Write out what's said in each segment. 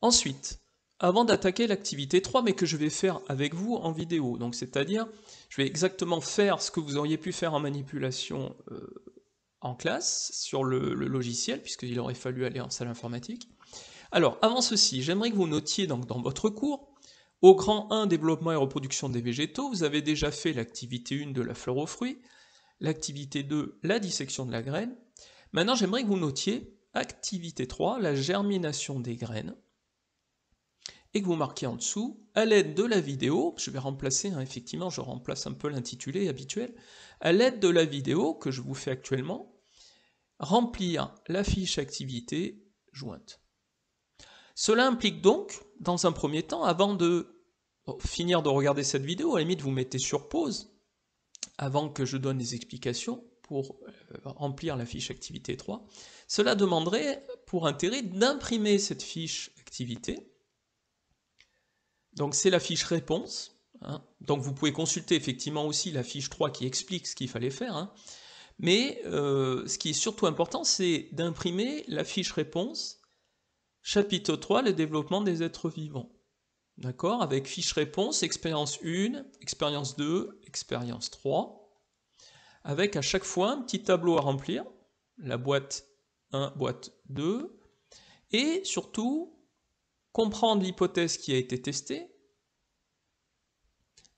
Ensuite, avant d'attaquer l'activité 3, mais que je vais faire avec vous en vidéo, donc c'est-à-dire, je vais exactement faire ce que vous auriez pu faire en manipulation en classe, sur le logiciel, puisqu'il aurait fallu aller en salle informatique. Alors, avant ceci, j'aimerais que vous notiez donc, dans votre cours, au grand 1, développement et reproduction des végétaux, vous avez déjà fait l'activité 1 de la fleur aux fruits, l'activité 2, la dissection de la graine. Maintenant, j'aimerais que vous notiez activité 3, la germination des graines, et que vous marquez en dessous, à l'aide de la vidéo, je vais remplacer, effectivement, je remplace un peu l'intitulé habituel, à l'aide de la vidéo que je vous fais actuellement, remplir la fiche activité jointe. Cela implique donc, dans un premier temps, avant de finir de regarder cette vidéo, à la limite vous mettez sur pause, avant que je donne les explications pour remplir la fiche activité 3, cela demanderait pour intérêt d'imprimer cette fiche activité. Donc c'est la fiche réponse, donc vous pouvez consulter effectivement aussi la fiche 3 qui explique ce qu'il fallait faire, mais ce qui est surtout important, c'est d'imprimer la fiche réponse, chapitre 3, le développement des êtres vivants. D'accord? Avec fiche réponse, expérience 1, expérience 2, expérience 3, avec à chaque fois un petit tableau à remplir, la boîte 1, boîte 2, et surtout comprendre l'hypothèse qui a été testée,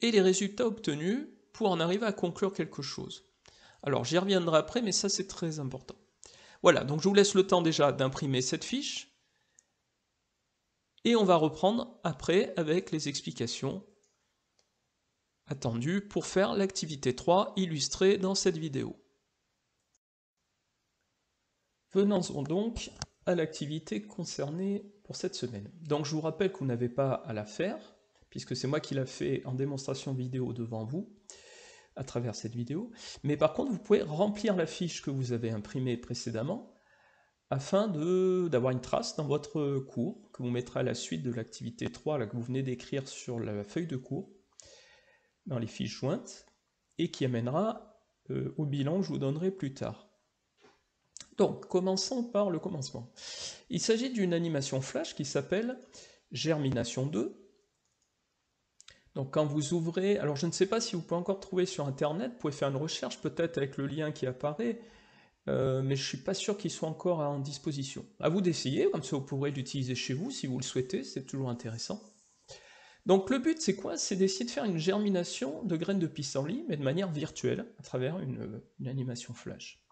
et les résultats obtenus pour en arriver à conclure quelque chose. Alors j'y reviendrai après, mais ça c'est très important. Voilà, donc je vous laisse le temps déjà d'imprimer cette fiche, et on va reprendre après avec les explications attendues pour faire l'activité 3 illustrée dans cette vidéo. Venons-en donc à l'activité concernée pour cette semaine. Donc je vous rappelle que vous n'avez pas à la faire, puisque c'est moi qui l'a fait en démonstration vidéo devant vous, à travers cette vidéo, mais par contre vous pouvez remplir la fiche que vous avez imprimée précédemment, afin d'avoir une trace dans votre cours, que vous mettrez à la suite de l'activité 3 là, que vous venez d'écrire sur la feuille de cours, dans les fiches jointes, et qui amènera au bilan que je vous donnerai plus tard. Donc, commençons par le commencement. Il s'agit d'une animation flash qui s'appelle Germination 2. Donc quand vous ouvrez, alors je ne sais pas si vous pouvez encore trouver sur internet, vous pouvez faire une recherche peut-être avec le lien qui apparaît, mais je ne suis pas sûr qu'il soit encore en disposition. À vous d'essayer, comme ça vous pourrez l'utiliser chez vous si vous le souhaitez, c'est toujours intéressant. Donc le but c'est quoi? C'est d'essayer de faire une germination de graines de pissenlit, mais de manière virtuelle, à travers une animation flash.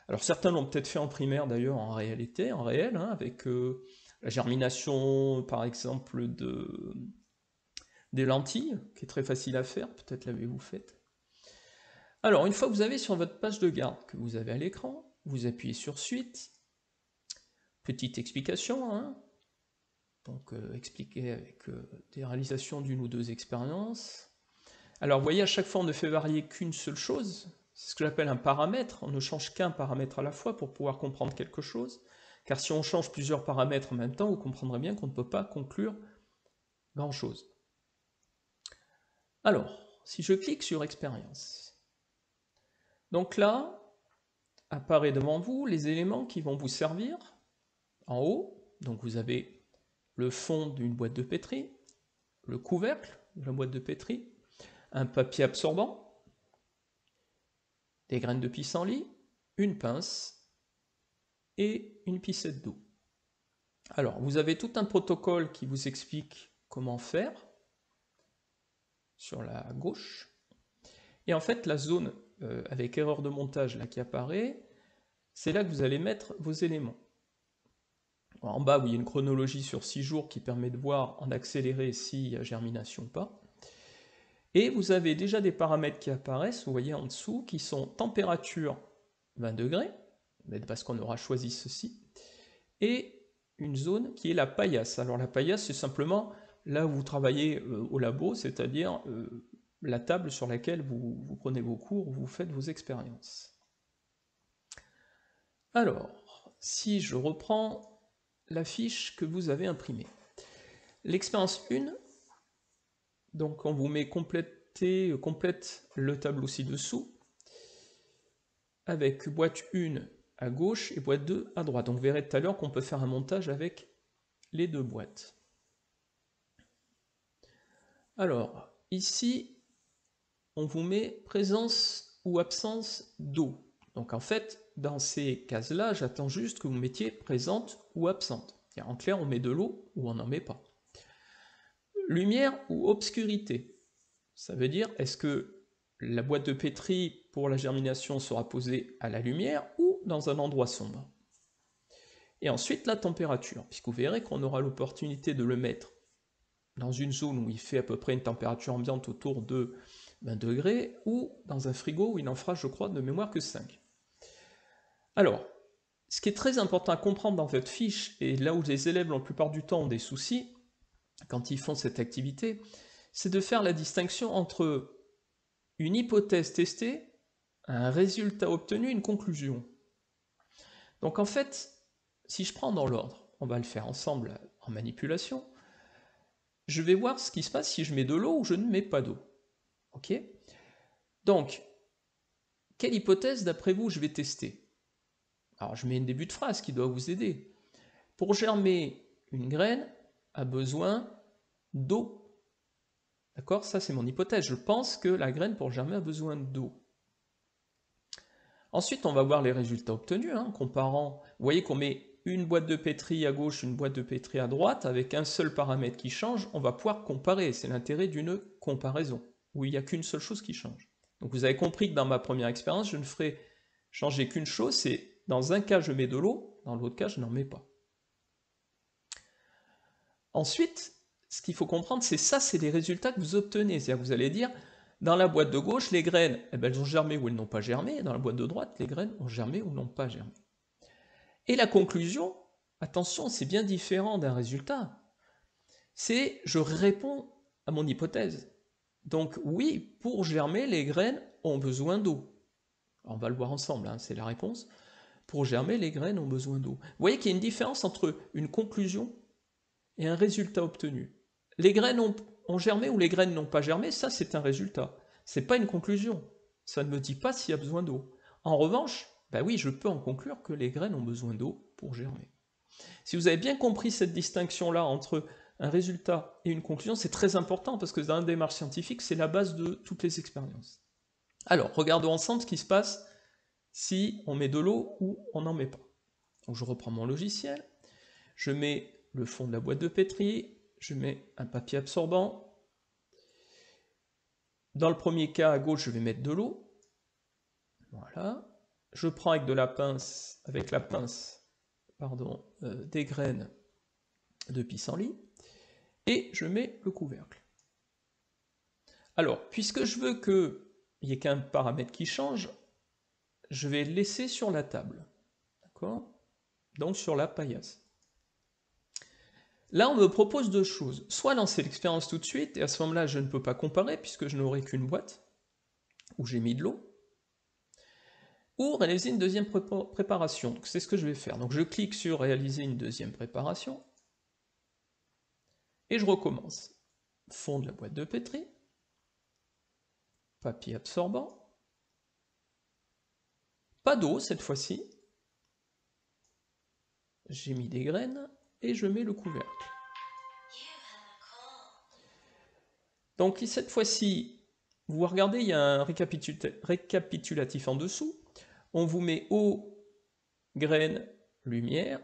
Alors certains l'ont peut-être fait en primaire d'ailleurs en réalité, en réel, avec la germination par exemple des lentilles, qui est très facile à faire, peut-être l'avez-vous faite. Alors une fois que vous avez sur votre page de garde que vous avez à l'écran, vous appuyez sur Suite, petite explication, donc expliquer avec des réalisations d'une ou deux expériences. Alors vous voyez, à chaque fois on ne fait varier qu'une seule chose, c'est ce que j'appelle un paramètre, on ne change qu'un paramètre à la fois pour pouvoir comprendre quelque chose, car si on change plusieurs paramètres en même temps, vous comprendrez bien qu'on ne peut pas conclure grand-chose. Alors, si je clique sur expérience, donc là, apparaît devant vous les éléments qui vont vous servir. En haut, donc vous avez le fond d'une boîte de pétri, le couvercle de la boîte de pétri, un papier absorbant, des graines de pissenlit, une pince et une piscette d'eau. Alors, vous avez tout un protocole qui vous explique comment faire sur la gauche. Et en fait, la zone avec erreur de montage là qui apparaît, c'est là que vous allez mettre vos éléments. En bas, il y a une chronologie sur 6 jours qui permet de voir en accéléré s'il y a germination ou pas. Et vous avez déjà des paramètres qui apparaissent, vous voyez en dessous, qui sont température 20 degrés, parce qu'on aura choisi ceci, et une zone qui est la paillasse. Alors la paillasse, c'est simplement là où vous travaillez au labo, c'est-à-dire la table sur laquelle vous prenez vos cours, où vous faites vos expériences. Alors, si je reprends la fiche que vous avez imprimée. L'expérience 1, donc on vous met complète le tableau ci-dessous, avec boîte 1 à gauche et boîte 2 à droite. Donc vous verrez tout à l'heure qu'on peut faire un montage avec les deux boîtes. Alors, ici, on vous met présence ou absence d'eau. Donc en fait, dans ces cases-là, j'attends juste que vous mettiez présente ou absente. En clair, on met de l'eau ou on n'en met pas. Lumière ou obscurité. Ça veut dire, est-ce que la boîte de pétri pour la germination sera posée à la lumière ou dans un endroit sombre? Et ensuite, la température, puisque vous verrez qu'on aura l'opportunité de le mettre dans une zone où il fait à peu près une température ambiante autour de 20 degrés, ou dans un frigo où il en fera, je crois, de mémoire que 5. Alors, ce qui est très important à comprendre dans votre fiche, et là où les élèves la plupart du temps ont des soucis, quand ils font cette activité, c'est de faire la distinction entre une hypothèse testée, un résultat obtenu, une conclusion. Donc en fait, si je prends dans l'ordre, on va le faire ensemble en manipulation, je vais voir ce qui se passe si je mets de l'eau ou je ne mets pas d'eau. Ok? Donc, quelle hypothèse d'après vous je vais tester? Alors je mets un début de phrase qui doit vous aider. Pour germer, une graine a besoin d'eau. D'accord? Ça c'est mon hypothèse. Je pense que la graine pour germer a besoin d'eau. Ensuite, on va voir les résultats obtenus, comparant. Vous voyez qu'on met une boîte de pétri à gauche, une boîte de pétri à droite, avec un seul paramètre qui change, on va pouvoir comparer. C'est l'intérêt d'une comparaison, où il n'y a qu'une seule chose qui change. Donc vous avez compris que dans ma première expérience, je ne ferai changer qu'une chose, c'est dans un cas je mets de l'eau, dans l'autre cas je n'en mets pas. Ensuite, ce qu'il faut comprendre, c'est ça, c'est les résultats que vous obtenez. C'est-à-dire que vous allez dire, dans la boîte de gauche, les graines, elles ont germé ou elles n'ont pas germé, et dans la boîte de droite, les graines ont germé ou n'ont pas germé. Et la conclusion, attention, c'est bien différent d'un résultat. C'est, je réponds à mon hypothèse. Donc oui, pour germer, les graines ont besoin d'eau. On va le voir ensemble, c'est la réponse. Pour germer, les graines ont besoin d'eau. Vous voyez qu'il y a une différence entre une conclusion et un résultat obtenu. Les graines ont germé ou les graines n'ont pas germé, ça c'est un résultat. C'est pas une conclusion. Ça ne me dit pas s'il y a besoin d'eau. En revanche, oui, je peux en conclure que les graines ont besoin d'eau pour germer. Si vous avez bien compris cette distinction-là entre un résultat et une conclusion, c'est très important parce que dans une démarche scientifique, c'est la base de toutes les expériences. Alors, regardons ensemble ce qui se passe si on met de l'eau ou on n'en met pas. Donc je reprends mon logiciel, je mets le fond de la boîte de pétri, je mets un papier absorbant. Dans le premier cas, à gauche, je vais mettre de l'eau. Voilà. Je prends avec la pince, des graines de pissenlit, et je mets le couvercle. Alors, puisque je veux qu'il n'y ait qu'un paramètre qui change, je vais le laisser sur la table. D'accord? Donc sur la paillasse. Là, on me propose deux choses. Soit lancer l'expérience tout de suite, et à ce moment-là, je ne peux pas comparer, puisque je n'aurai qu'une boîte, où j'ai mis de l'eau, ou réaliser une deuxième préparation. Donc c'est ce que je vais faire. Donc je clique sur réaliser une deuxième préparation, et je recommence. Fond de la boîte de pétri, papier absorbant, pas d'eau cette fois-ci, j'ai mis des graines, et je mets le couvercle. Donc cette fois-ci, vous regardez, il y a un récapitulatif en dessous. On vous met eau, graines, lumière,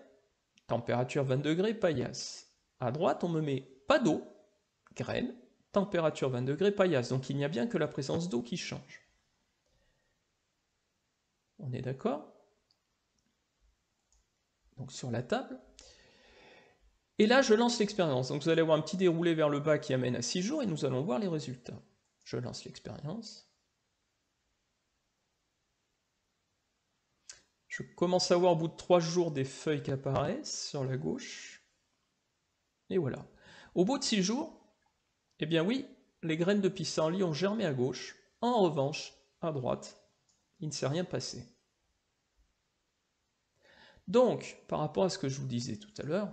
température 20 degrés, paillasse. À droite, on me met pas d'eau, graines, température 20 degrés, paillasse. Donc il n'y a bien que la présence d'eau qui change. On est d'accord? Donc sur la table. Et là, je lance l'expérience. Donc vous allez avoir un petit déroulé vers le bas qui amène à 6 jours et nous allons voir les résultats. Je lance l'expérience. Je commence à voir au bout de 3 jours des feuilles qui apparaissent sur la gauche. Et voilà. Au bout de 6 jours, eh bien oui, les graines de pissenlit ont germé à gauche. En revanche, à droite, il ne s'est rien passé. Donc, par rapport à ce que je vous disais tout à l'heure,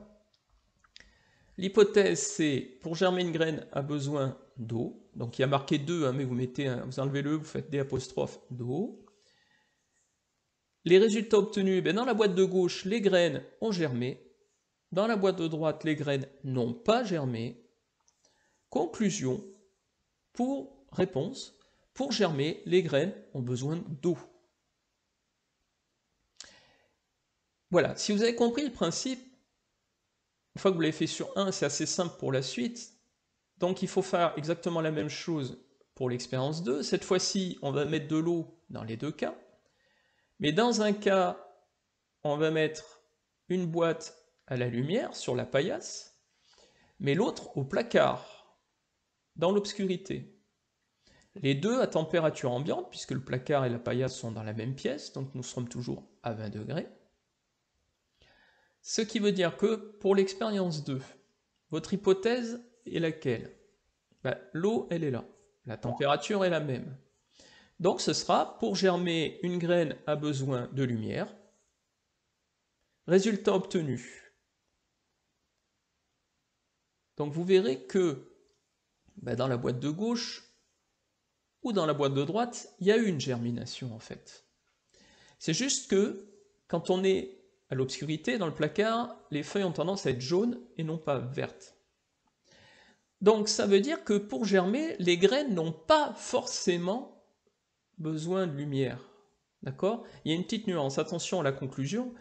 l'hypothèse c'est, pour germer une graine a besoin d'eau. Donc il y a marqué 2, mais vous enlevez le, vous faites D' d'eau. Les résultats obtenus, dans la boîte de gauche, les graines ont germé. Dans la boîte de droite, les graines n'ont pas germé. Conclusion, réponse, pour germer, les graines ont besoin d'eau. Voilà, si vous avez compris le principe, une fois que vous l'avez fait sur 1, c'est assez simple pour la suite. Donc il faut faire exactement la même chose pour l'expérience 2. Cette fois-ci, on va mettre de l'eau dans les deux cas. Mais dans un cas, on va mettre une boîte à la lumière sur la paillasse, mais l'autre au placard, dans l'obscurité. Les deux à température ambiante, puisque le placard et la paillasse sont dans la même pièce, donc nous serons toujours à 20 degrés. Ce qui veut dire que pour l'expérience 2, votre hypothèse est laquelle? L'eau, elle est là. La température est la même. Donc ce sera, pour germer, une graine a besoin de lumière. Résultat obtenu. Donc vous verrez que dans la boîte de gauche ou dans la boîte de droite, il y a eu une germination en fait. C'est juste que quand on est à l'obscurité, dans le placard, les feuilles ont tendance à être jaunes et non pas vertes. Donc ça veut dire que pour germer, les graines n'ont pas forcément besoin de lumière. D'accord? Il y a une petite nuance, attention à la conclusion.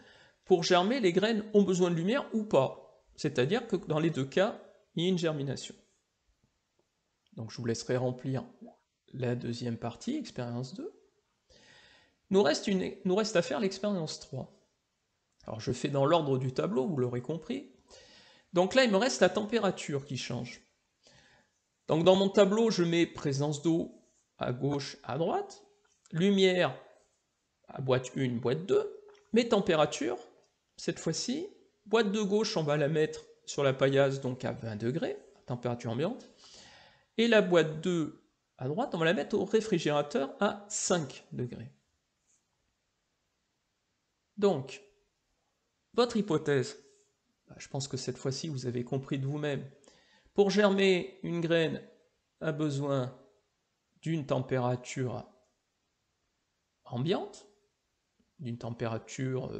Pour germer, les graines ont besoin de lumière ou pas. C'est-à-dire que dans les deux cas, il y a une germination. Donc je vous laisserai remplir la deuxième partie, expérience 2. Nous reste à faire l'expérience 3. Alors je fais dans l'ordre du tableau, vous l'aurez compris. Donc là, il me reste la température qui change. Donc dans mon tableau, je mets présence d'eau à gauche, à droite, lumière à boîte 1, boîte 2, mes températures, cette fois-ci, boîte de gauche, on va la mettre sur la paillasse, donc à 20 degrés, température ambiante, et la boîte 2 à droite, on va la mettre au réfrigérateur à 5 degrés. Donc, votre hypothèse, je pense que cette fois-ci, vous avez compris de vous-même. Pour germer, une graine a besoin d'une température ambiante, d'une température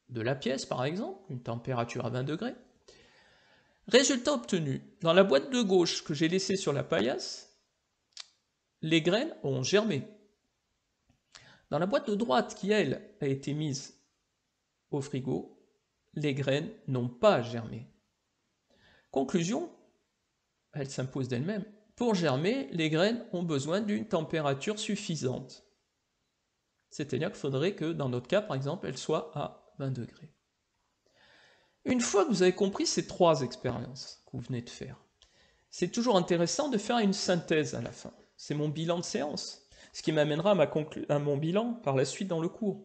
de la pièce, par exemple, une température à 20 degrés. Résultat obtenu, dans la boîte de gauche que j'ai laissée sur la paillasse, les graines ont germé. Dans la boîte de droite qui, elle, a été mise au frigo, les graines n'ont pas germé. Conclusion, elle s'impose d'elle-même. Pour germer, les graines ont besoin d'une température suffisante. C'est-à-dire qu'il faudrait que, dans notre cas, par exemple, elle soit à 20 degrés. Une fois que vous avez compris ces trois expériences que vous venez de faire, c'est toujours intéressant de faire une synthèse à la fin. C'est mon bilan de séance, ce qui m'amènera à mon bilan par la suite dans le cours.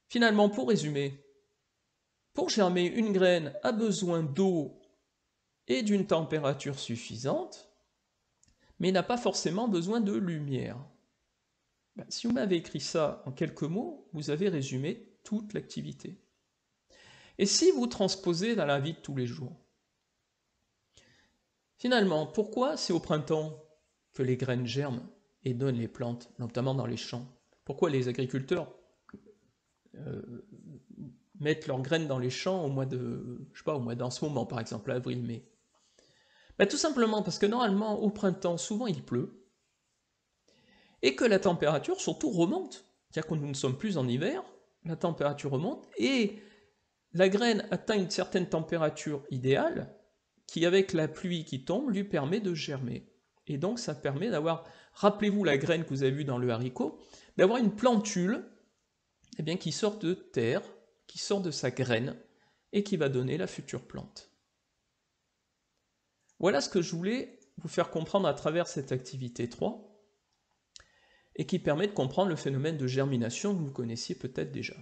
Finalement, pour résumer, pour germer, une graine a besoin d'eau et d'une température suffisante, mais n'a pas forcément besoin de lumière. Si vous m'avez écrit ça en quelques mots, vous avez résumé toute l'activité. Et si vous transposez dans la vie de tous les jours? Finalement, pourquoi c'est au printemps que les graines germent et donnent les plantes, notamment dans les champs? Pourquoi les agriculteurs mettent leurs graines dans les champs au mois de, en ce moment par exemple, avril-mai? Tout simplement parce que normalement, au printemps, souvent il pleut, et que la température surtout remonte. C'est-à-dire que nous ne sommes plus en hiver, la température remonte, et la graine atteint une certaine température idéale, qui avec la pluie qui tombe, lui permet de germer. Et donc ça permet d'avoir, rappelez-vous la graine que vous avez vue dans le haricot, d'avoir une plantule qui sort de terre, qui sort de sa graine, et qui va donner la future plante. Voilà ce que je voulais vous faire comprendre à travers cette activité 3, et qui permet de comprendre le phénomène de germination que vous connaissiez peut-être déjà.